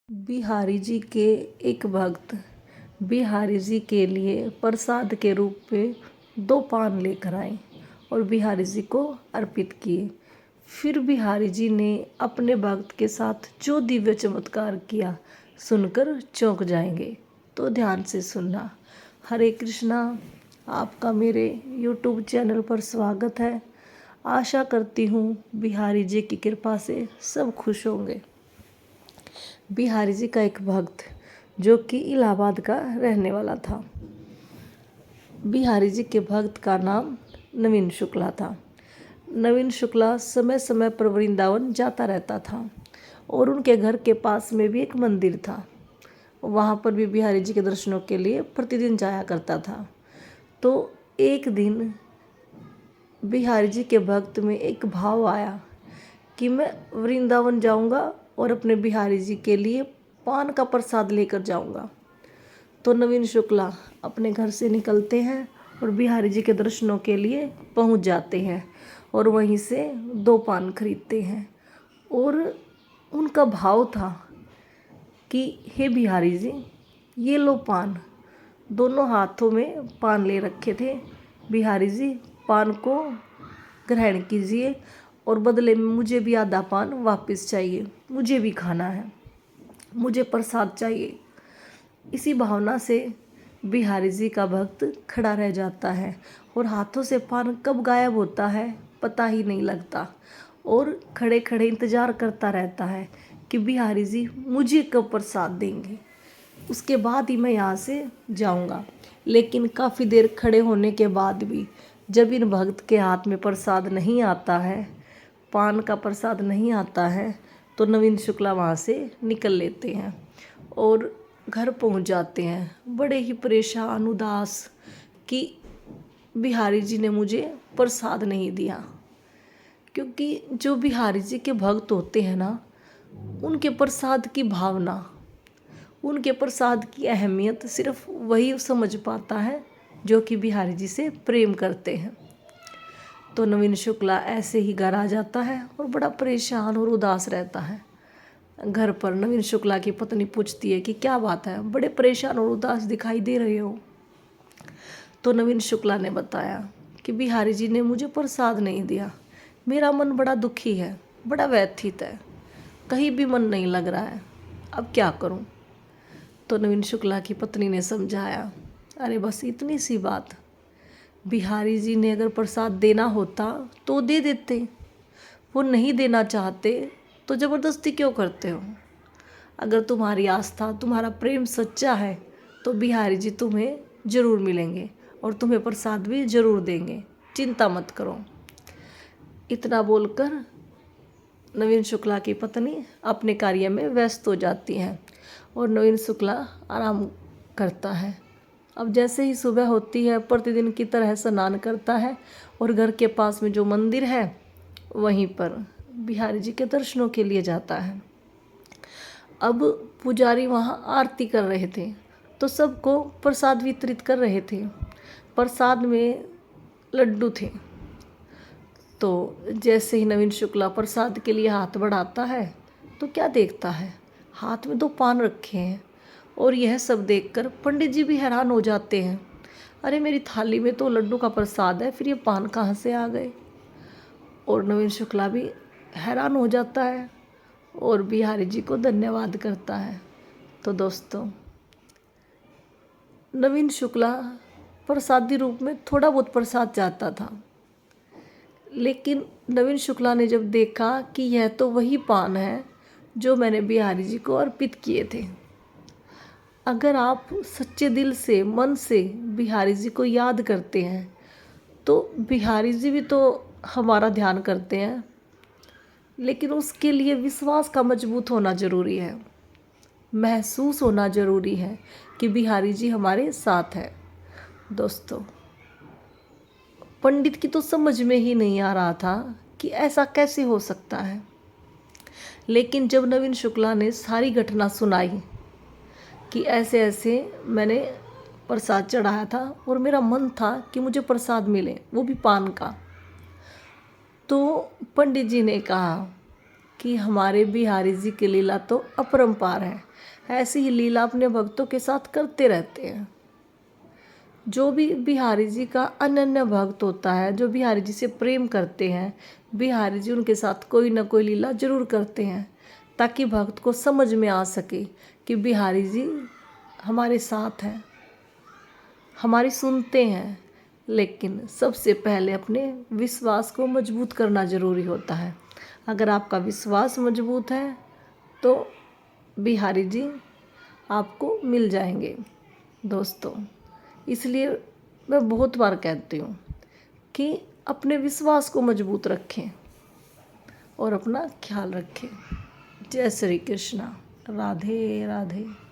बिहारी जी के एक भक्त बिहारी जी के लिए प्रसाद के रूप में 2 पान लेकर आए और बिहारी जी को अर्पित किए। फिर बिहारी जी ने अपने भक्त के साथ जो दिव्य चमत्कार किया सुनकर चौंक जाएंगे। तो ध्यान से सुनना। हरे कृष्णा। आपका मेरे YouTube चैनल पर स्वागत है। आशा करती हूँ बिहारी जी की कृपा से सब खुश होंगे। बिहारी जी का एक भक्त जो कि इलाहाबाद का रहने वाला था। बिहारी जी के भक्त का नाम नवीन शुक्ला था। नवीन शुक्ला समय समय पर वृंदावन जाता रहता था और उनके घर के पास में भी एक मंदिर था। वहाँ पर भी बिहारी जी के दर्शनों के लिए प्रतिदिन जाया करता था। तो एक दिन बिहारी जी के भक्त में एक भाव आया कि मैं वृंदावन जाऊंगा और अपने बिहारी जी के लिए पान का प्रसाद लेकर जाऊंगा। तो नवीन शुक्ला अपने घर से निकलते हैं और बिहारी जी के दर्शनों के लिए पहुंच जाते हैं और वहीं से 2 पान खरीदते हैं। और उनका भाव था कि हे बिहारी जी, ये लो पान। दोनों हाथों में पान ले रखे थे। बिहारी जी, पान को ग्रहण कीजिए और बदले में मुझे भी आधा पान वापस चाहिए। मुझे भी खाना है, मुझे प्रसाद चाहिए। इसी भावना से बिहारी जी का भक्त खड़ा रह जाता है और हाथों से पान कब गायब होता है पता ही नहीं लगता और खड़े खड़े इंतज़ार करता रहता है कि बिहारी जी मुझे कब प्रसाद देंगे, उसके बाद ही मैं यहाँ से जाऊँगा। लेकिन काफ़ी देर खड़े होने के बाद भी जब इन भक्त के हाथ में प्रसाद नहीं आता है, पान का प्रसाद नहीं आता है, तो नवीन शुक्ला वहाँ से निकल लेते हैं और घर पहुँच जाते हैं बड़े ही परेशान उदास कि बिहारी जी ने मुझे प्रसाद नहीं दिया। क्योंकि जो बिहारी जी के भक्त होते हैं ना, उनके प्रसाद की भावना, उनके प्रसाद की अहमियत सिर्फ वही समझ पाता है जो कि बिहारी जी से प्रेम करते हैं। तो नवीन शुक्ला ऐसे ही घर आ जाता है और बड़ा परेशान और उदास रहता है। घर पर नवीन शुक्ला की पत्नी पूछती है कि क्या बात है, बड़े परेशान और उदास दिखाई दे रहे हो। तो नवीन शुक्ला ने बताया कि बिहारी जी ने मुझे प्रसाद नहीं दिया। मेरा मन बड़ा दुखी है, बड़ा व्यथित है, कहीं भी मन नहीं लग रहा है, अब क्या करूं। तो नवीन शुक्ला की पत्नी ने समझाया, अरे बस इतनी सी बात, बिहारी जी ने अगर प्रसाद देना होता तो दे देते, वो नहीं देना चाहते तो ज़बरदस्ती क्यों करते हो। अगर तुम्हारी आस्था, तुम्हारा प्रेम सच्चा है तो बिहारी जी तुम्हें ज़रूर मिलेंगे और तुम्हें प्रसाद भी ज़रूर देंगे, चिंता मत करो। इतना बोलकर नवीन शुक्ला की पत्नी अपने कार्य में व्यस्त हो जाती है और नवीन शुक्ला आराम करता है। अब जैसे ही सुबह होती है, प्रतिदिन की तरह स्नान करता है और घर के पास में जो मंदिर है वहीं पर बिहारी जी के दर्शनों के लिए जाता है। अब पुजारी वहाँ आरती कर रहे थे तो सबको प्रसाद वितरित कर रहे थे। प्रसाद में लड्डू थे। तो जैसे ही नवीन शुक्ला प्रसाद के लिए हाथ बढ़ाता है तो क्या देखता है, हाथ में 2 पान रखे हैं। और यह सब देखकर पंडित जी भी हैरान हो जाते हैं, अरे मेरी थाली में तो लड्डू का प्रसाद है, फिर ये पान कहाँ से आ गए। और नवीन शुक्ला भी हैरान हो जाता है और बिहारी जी को धन्यवाद करता है। तो दोस्तों, नवीन शुक्ला प्रसादी रूप में थोड़ा बहुत प्रसाद चाहता था, लेकिन नवीन शुक्ला ने जब देखा कि यह तो वही पान है जो मैंने बिहारी जी को अर्पित किए थे। अगर आप सच्चे दिल से, मन से बिहारी जी को याद करते हैं तो बिहारी जी भी तो हमारा ध्यान करते हैं, लेकिन उसके लिए विश्वास का मजबूत होना ज़रूरी है, महसूस होना ज़रूरी है कि बिहारी जी हमारे साथ हैं। दोस्तों, पंडित की तो समझ में ही नहीं आ रहा था कि ऐसा कैसे हो सकता है। लेकिन जब नवीन शुक्ला ने सारी घटना सुनाई कि ऐसे ऐसे मैंने प्रसाद चढ़ाया था और मेरा मन था कि मुझे प्रसाद मिले, वो भी पान का, तो पंडित जी ने कहा कि हमारे बिहारी जी की लीला तो अपरंपार है। ऐसी ही लीला अपने भक्तों के साथ करते रहते हैं। जो भी बिहारी जी का अनन्य भक्त होता है, जो बिहारी जी से प्रेम करते हैं, बिहारी जी उनके साथ कोई ना कोई लीला जरूर करते हैं, ताकि भक्त को समझ में आ सके कि बिहारी जी हमारे साथ हैं, हमारी सुनते हैं। लेकिन सबसे पहले अपने विश्वास को मजबूत करना ज़रूरी होता है। अगर आपका विश्वास मजबूत है तो बिहारी जी आपको मिल जाएंगे दोस्तों। इसलिए मैं बहुत बार कहती हूँ कि अपने विश्वास को मजबूत रखें और अपना ख्याल रखें। जय श्री कृष्णा। राधे राधे।